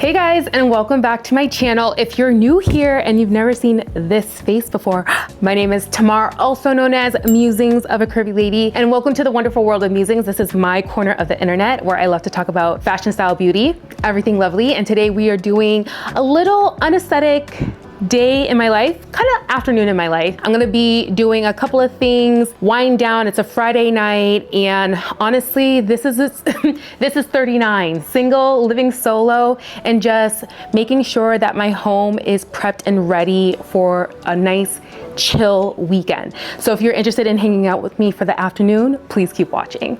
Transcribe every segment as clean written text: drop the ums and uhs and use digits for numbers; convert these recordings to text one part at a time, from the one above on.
Hey guys, and welcome back to my channel. If you're new here and you've never seen this face before, my name is Tamar, also known as Musings of a Curvy Lady, and welcome to the wonderful world of musings. This is my corner of the internet where I love to talk about fashion, style, beauty, everything lovely. And today we are doing a little unaesthetic day in my life, kind of afternoon in my life. I'm gonna be doing a couple of things, wind down. It's a Friday night, and honestly, this is 39, single, living solo, and just making sure that my home is prepped and ready for a nice, chill weekend. So if you're interested in hanging out with me for the afternoon, please keep watching.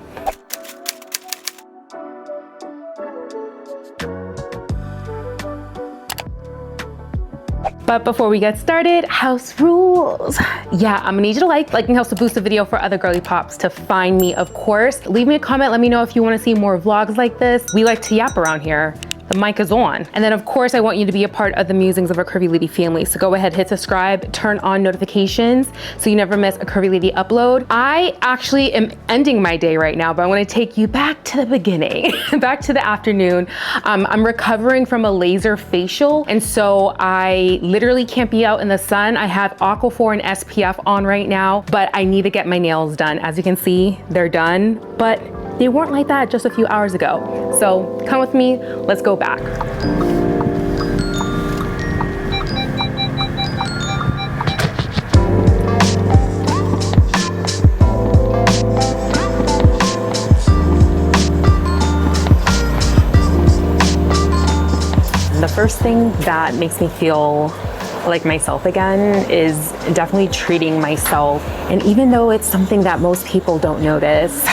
But before we get started, house rules. Yeah, I'm gonna need you to liking helps to boost the video for other girly pops to find me, of course. Leave me a comment, let me know if you wanna see more vlogs like this. We like to yap around here. The mic is on. And then of course, I want you to be a part of the Musings of a Curvy Lady family. So go ahead, hit subscribe, turn on notifications so you never miss a Curvy Lady upload. I actually am ending my day right now, but I wanna take you back to the beginning, back to the afternoon. I'm recovering from a laser facial, and so I literally can't be out in the sun. I have Aquaphor and SPF on right now, but I need to get my nails done. As you can see, they're done, but they weren't like that just a few hours ago. So come with me, let's go back. The first thing that makes me feel like myself again is definitely treating myself. And even though it's something that most people don't notice,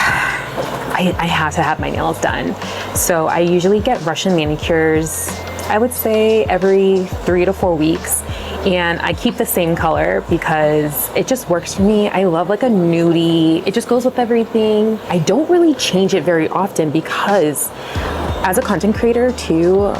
I have to have my nails done. So I usually get Russian manicures, I would say every 3 to 4 weeks. And I keep the same color because it just works for me. I love like a nudie. It just goes with everything. I don't really change it very often because as a content creator too,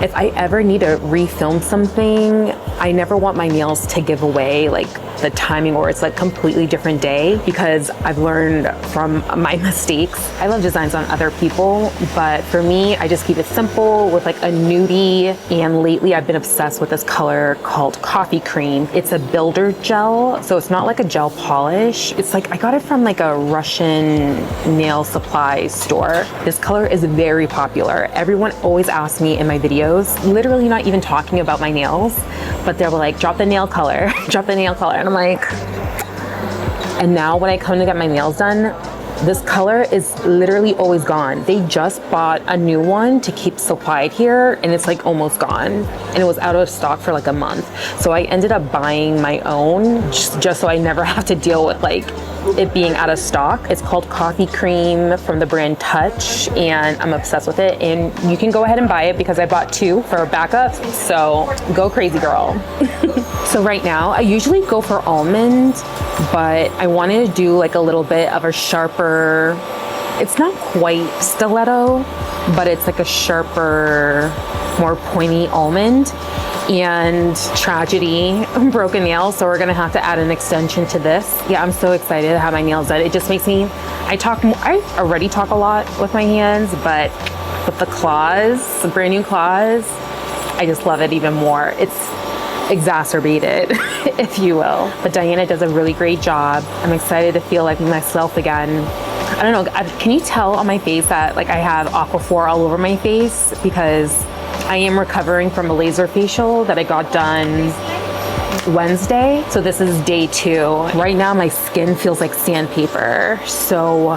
if I ever need to refilm something, I never want my nails to give away like the timing or it's like completely different day, because I've learned from my mistakes. I love designs on other people, but for me, I just keep it simple with like a nudie. And lately I've been obsessed with this color called Coffee Cream. It's a builder gel, so it's not like a gel polish. It's like, I got it from like a Russian nail supply store. This color is very popular. Everyone always asks me in my videos, literally not even talking about my nails, but they're like, drop the nail color, drop the nail color. And I'm like, and now when I come to get my nails done, this color is literally always gone. They just bought a new one to keep supplied here, and it's like almost gone. And it was out of stock for like a month. So I ended up buying my own just so I never have to deal with like it being out of stock. It's called Coffee Cream from the brand Touch, and I'm obsessed with it. And you can go ahead and buy it because I bought 2 for a backup. So go crazy, girl. So right now I usually go for almond, but I wanted to do like a little bit of a sharper, it's not quite stiletto, but it's like a sharper, more pointy almond. And tragedy, broken nails, so we're gonna have to add an extension to this. Yeah, I'm so excited to have my nails done. It just makes me, I already talk a lot with my hands, but with the claws, the brand new claws, I just love it even more. It's exacerbated, if you will. But Diana does a really great job. I'm excited to feel like myself again. I don't know, can you tell on my face that like I have Aquaphor all over my face? Because I am recovering from a laser facial that I got done Wednesday. So this is day 2. Right now my skin feels like sandpaper. So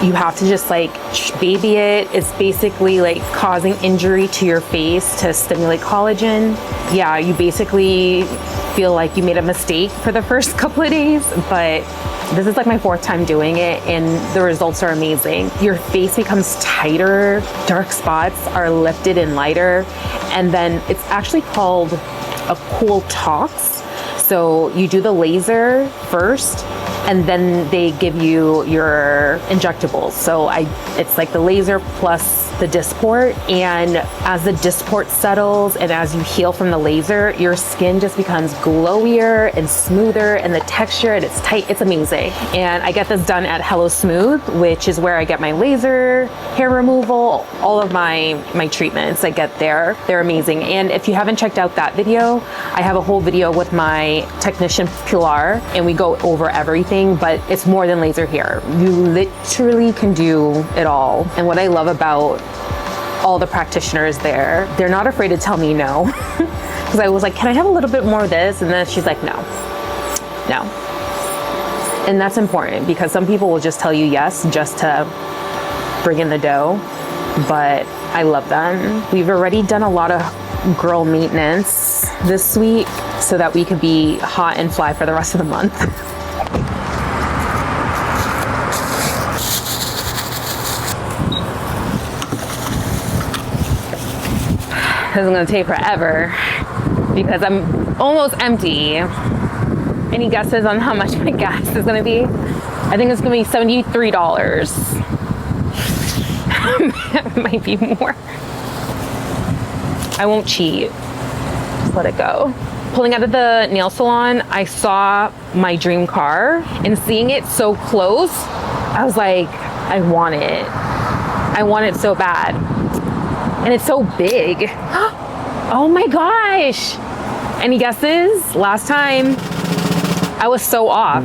you have to just like baby it. It's basically like causing injury to your face to stimulate collagen. Yeah, you basically feel like you made a mistake for the first couple of days, but this is like my 4th time doing it, and the results are amazing. Your face becomes tighter, dark spots are lifted and lighter, and then it's actually called a cool tox. So you do the laser first, and then they give you your injectables. So it's like the laser plus the disc port, and as the disc port settles and as you heal from the laser, your skin just becomes glowier and smoother, and the texture, and it's tight, it's amazing. And I get this done at Hello Smooth, which is where I get my laser, hair removal, all of my treatments I get there. They're amazing. And if you haven't checked out that video, I have a whole video with my technician Pilar, and we go over everything, but it's more than laser hair. You literally can do it all. And what I love about all the practitioners there, they're not afraid to tell me no. Because I was like, can I have a little bit more of this? And then she's like, no. And that's important, because some people will just tell you yes just to bring in the dough, but I love them. We've already done a lot of girl maintenance this week so that we could be hot and fly for the rest of the month. This is gonna take forever because I'm almost empty. Any guesses on how much my gas is gonna be? I think it's gonna be $73. It might be more. I won't cheat. Just let it go. Pulling out of the nail salon, I saw my dream car, and seeing it so close, I was like, I want it. I want it so bad. And it's so big. Oh my gosh. Any guesses? Last time, I was so off.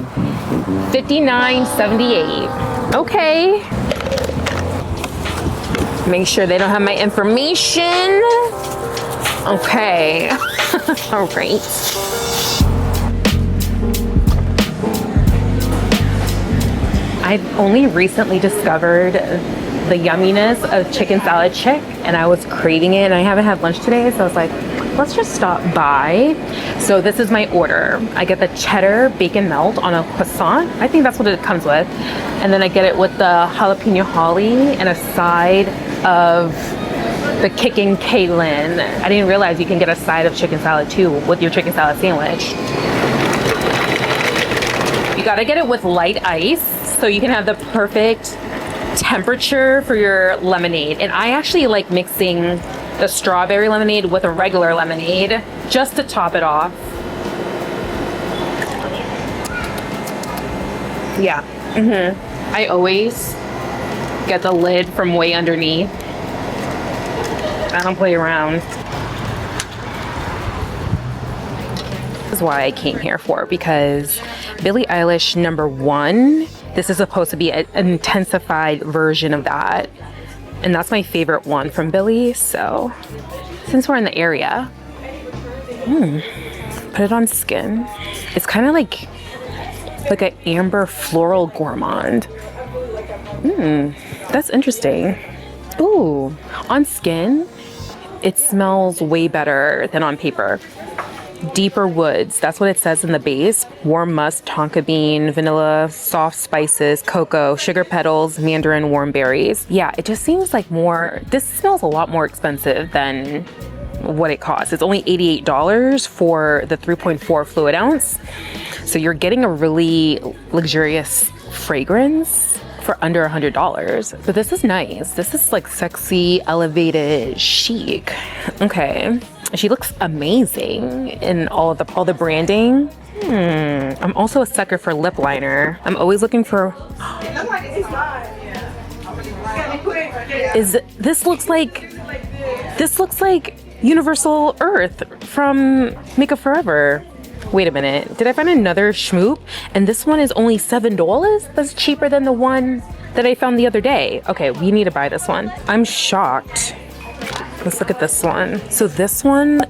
$59.78. Okay. Make sure they don't have my information. Okay. All right. I've only recently discovered the yumminess of chicken salad chick, and I was craving it, and I haven't had lunch today, so I was like, let's just stop by. So this is my order. I get the cheddar bacon melt on a croissant. I think that's what it comes with. And then I get it with the jalapeno holly and a side of the kicking Caitlin. I didn't realize you can get a side of chicken salad too with your chicken salad sandwich. You gotta get it with light ice so you can have the perfect temperature for your lemonade. And I actually like mixing the strawberry lemonade with a regular lemonade just to top it off. Yeah. I always get the lid from way underneath. I don't play around. This is why I came here for, because Billie Eilish #1, this is supposed to be an intensified version of that. And that's my favorite one from Billie. So since we're in the area, put it on skin. It's kind of like an amber floral gourmand. That's interesting. Ooh, on skin, it smells way better than on paper. Deeper woods, that's what it says in the base. Warm musk, tonka bean, vanilla, soft spices, cocoa, sugar petals, mandarin, warm berries. Yeah, it just seems like more, this smells a lot more expensive than what it costs. It's only $88 for the 3.4 fluid ounce. So you're getting a really luxurious fragrance for under $100. But this is nice. This is like sexy, elevated, chic. Okay. She looks amazing in all the branding. I'm also a sucker for lip liner. I'm always looking for. This looks like Universal Earth from Makeup Forever. Wait a minute. Did I find another schmoop? And this one is only $7? That's cheaper than the one that I found the other day. Okay, we need to buy this one. I'm shocked. Let's look at this one. So this one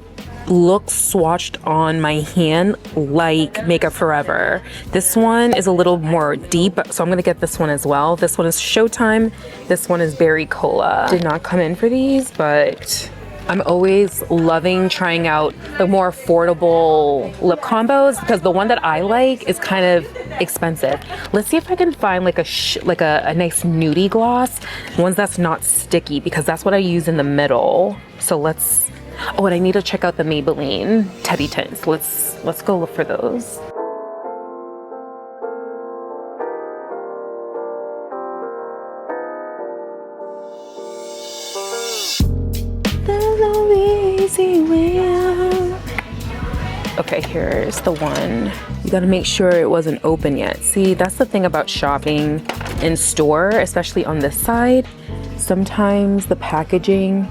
looks swatched on my hand like Makeup Forever. This one is a little more deep, so I'm gonna get this one as well. This one is Showtime. This one is Berry Cola. Did not come in for these, but I'm always loving trying out the more affordable lip combos because the one that I like is kind of expensive. Let's see if I can find like a nice nudie gloss, ones that's not sticky, because that's what I use in the middle. So let's. Oh, and I need to check out the Maybelline Teddy Tints. Let's go look for those. Okay, here's the one. You gotta make sure it wasn't open yet. See, that's the thing about shopping in store, especially on this side. Sometimes the packaging,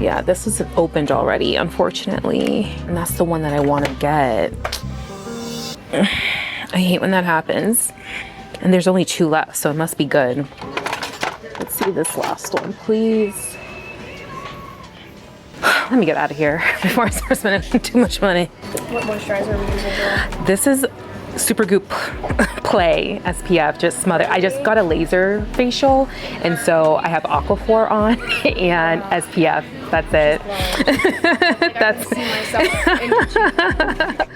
yeah, this isn't opened already, unfortunately. And that's the one that I wanna get. I hate when that happens. And there's only 2 left, so it must be good. Let's see this last one, please. Let me get out of here before I start spending too much money. What moisturizer are we using, girl? This is Supergoop Play SPF, just smother. I just got a laser facial, and so I have Aquaphor on and SPF. That's it. That's I can see myself in your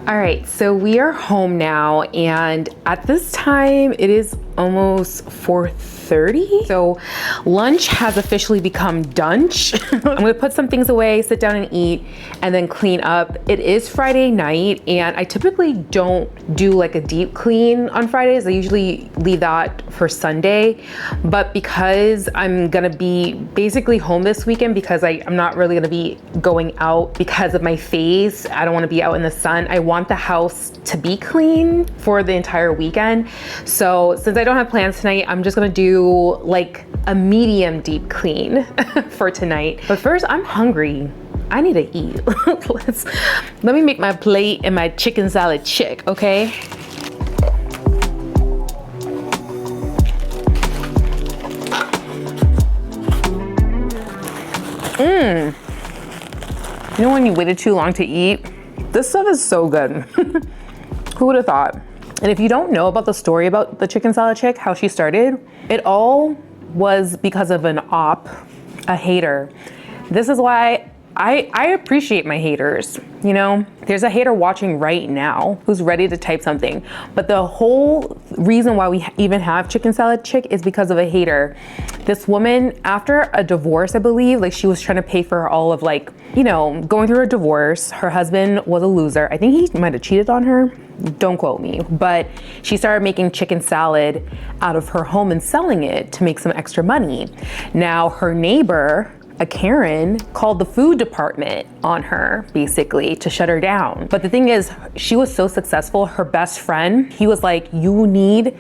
All right, so we are home now, and at this time it is almost 4:30. So lunch has officially become dunch. I'm gonna put some things away, sit down and eat, and then clean up. It is Friday night, and I typically don't do like a deep clean on Fridays. I usually leave that for Sunday, but because I'm gonna be basically home this weekend because I'm not really gonna be going out because of my face. I don't wanna be out in the sun. I want the house to be clean for the entire weekend. So since I don't have plans tonight, I'm just gonna do like a medium deep clean for tonight. But first, I'm hungry. I need to eat. Let me make my plate and my chicken salad chick, okay? You know when you waited too long to eat? This stuff is so good. Who would have thought? And if you don't know about the story about the chicken salad chick, how she started, it all was because of an a hater. This is why I appreciate my haters. You know, there's a hater watching right now who's ready to type something. But the whole reason why we even have chicken salad chick is because of a hater. This woman, after a divorce, I believe, like she was trying to pay for all of like, you know, going through a divorce. Her husband was a loser. I think he might have cheated on her. Don't quote me. But she started making chicken salad out of her home and selling it to make some extra money. Now her neighbor, a Karen, called the food department on her basically to shut her down. But the thing is, she was so successful, her best friend, he was like, you need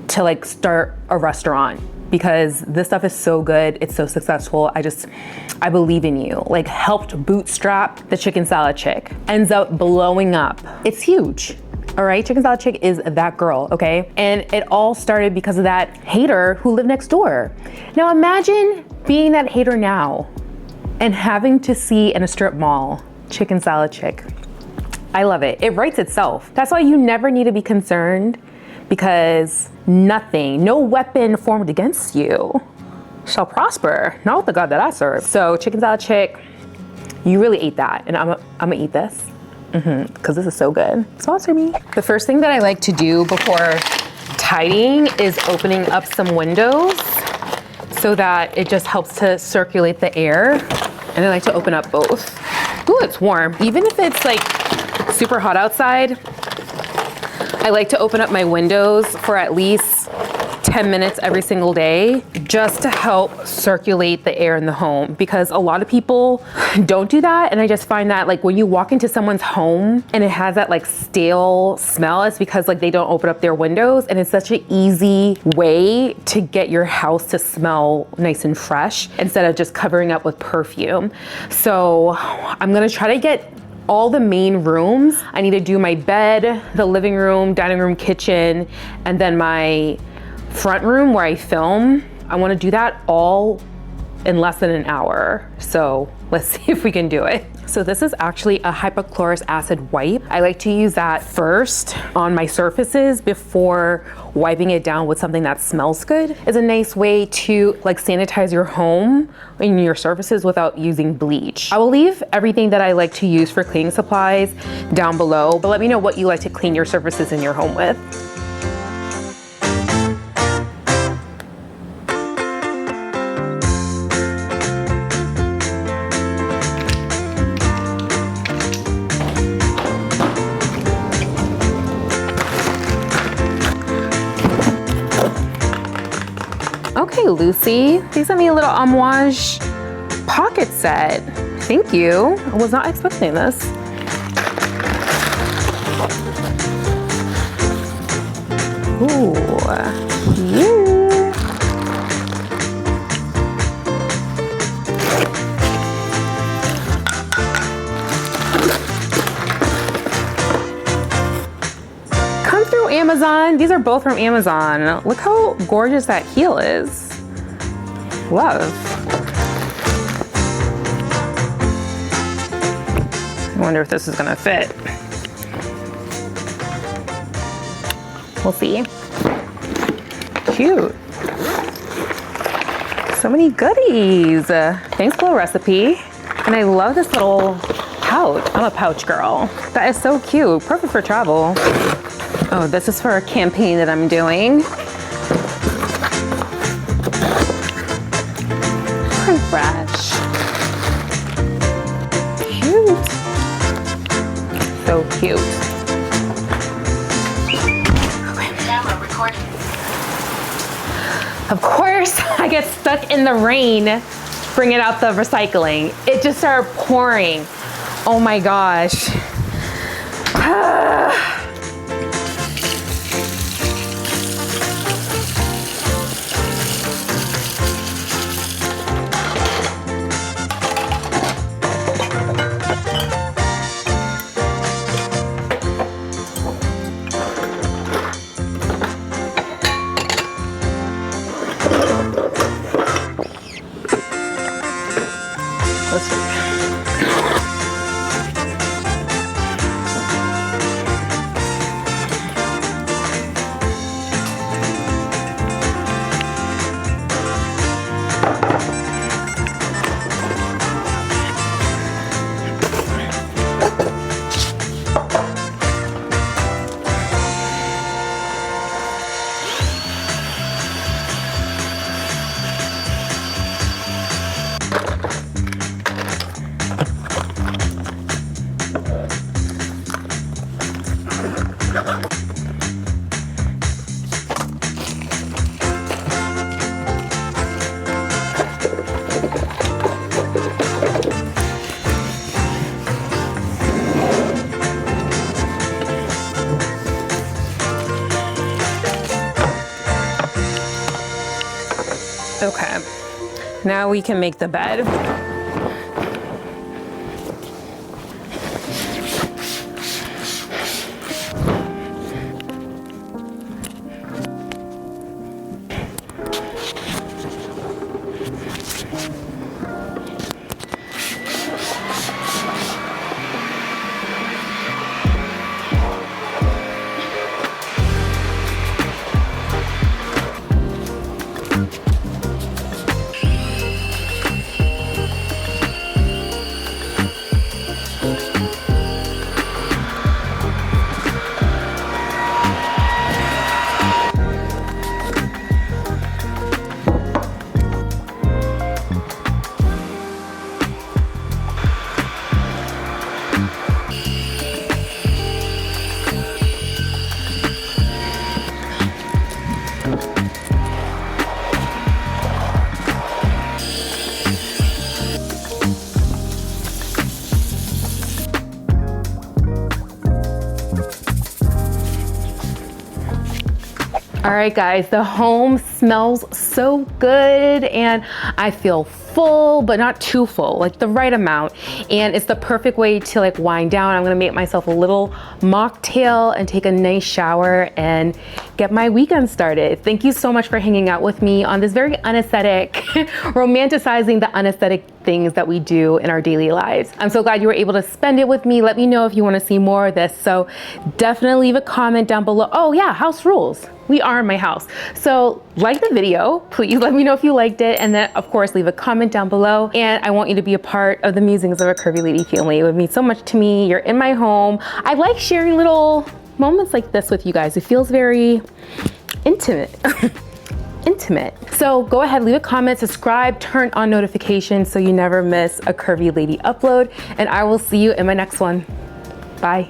to like start a restaurant because this stuff is so good, it's so successful. I believe in you. Like helped bootstrap the chicken salad chick. Ends up blowing up. It's huge. All right, chicken salad chick is that girl, okay? And it all started because of that hater who lived next door. Now imagine being that hater now and having to see in a strip mall, chicken salad chick. I love it. It writes itself. That's why you never need to be concerned because nothing, no weapon formed against you shall prosper. Not with the God that I serve. So chicken salad chick, you really ate that. And I'm gonna eat this. Because this is so good. Sponsor me. The first thing that I like to do before tidying is opening up some windows so that it just helps to circulate the air. And I like to open up both. Ooh, it's warm. Even if it's like super hot outside, I like to open up my windows for at least 10 minutes every single day just to help circulate the air in the home because a lot of people don't do that. And I just find that like when you walk into someone's home and it has that like stale smell, it's because like they don't open up their windows, and it's such an easy way to get your house to smell nice and fresh instead of just covering up with perfume. So I'm gonna try to get all the main rooms. I need to do my bed, the living room, dining room, kitchen, and then my front room where I film. I want to do that all in less than an hour. So let's see if we can do it. So this is actually a hypochlorous acid wipe. I like to use that first on my surfaces before wiping it down with something that smells good. It's a nice way to like sanitize your home and your surfaces without using bleach. I will leave everything that I like to use for cleaning supplies down below, but let me know what you like to clean your surfaces in your home with. Okay, Lucy, please send me a little homage pocket set. Thank you. I was not expecting this. Ooh, cute. Come through, Amazon. These are both from Amazon. Look how gorgeous that heel is. Love. I wonder if this is gonna fit. We'll see. Cute. So many goodies. Thanks for the recipe. And I love this little pouch. I'm a pouch girl. That is so cute. Perfect for travel. Oh, this is for a campaign that I'm doing. Fresh. Cute. So cute. Of course, I get stuck in the rain bringing out the recycling. It just started pouring. Oh my gosh. Let's see. Okay, now we can make the bed. All right, guys, the home smells so good and I feel full, but not too full, like the right amount. And it's the perfect way to like wind down. I'm gonna make myself a little mocktail and take a nice shower and get my weekend started. Thank you so much for hanging out with me on this very unaesthetic, romanticizing the unaesthetic things that we do in our daily lives. I'm so glad you were able to spend it with me. Let me know if you want to see more of this. So definitely leave a comment down below. Oh yeah, house rules. We are in my house. So like the video, please let me know if you liked it. And then of course, leave a comment down below. And I want you to be a part of the musings of a Curvy Lady family. It would mean so much to me. You're in my home. I like sharing little moments like this with you guys. It feels very intimate. Intimate. So go ahead, leave a comment, subscribe, turn on notifications so you never miss a Curvy Lady upload. And I will see you in my next one. Bye.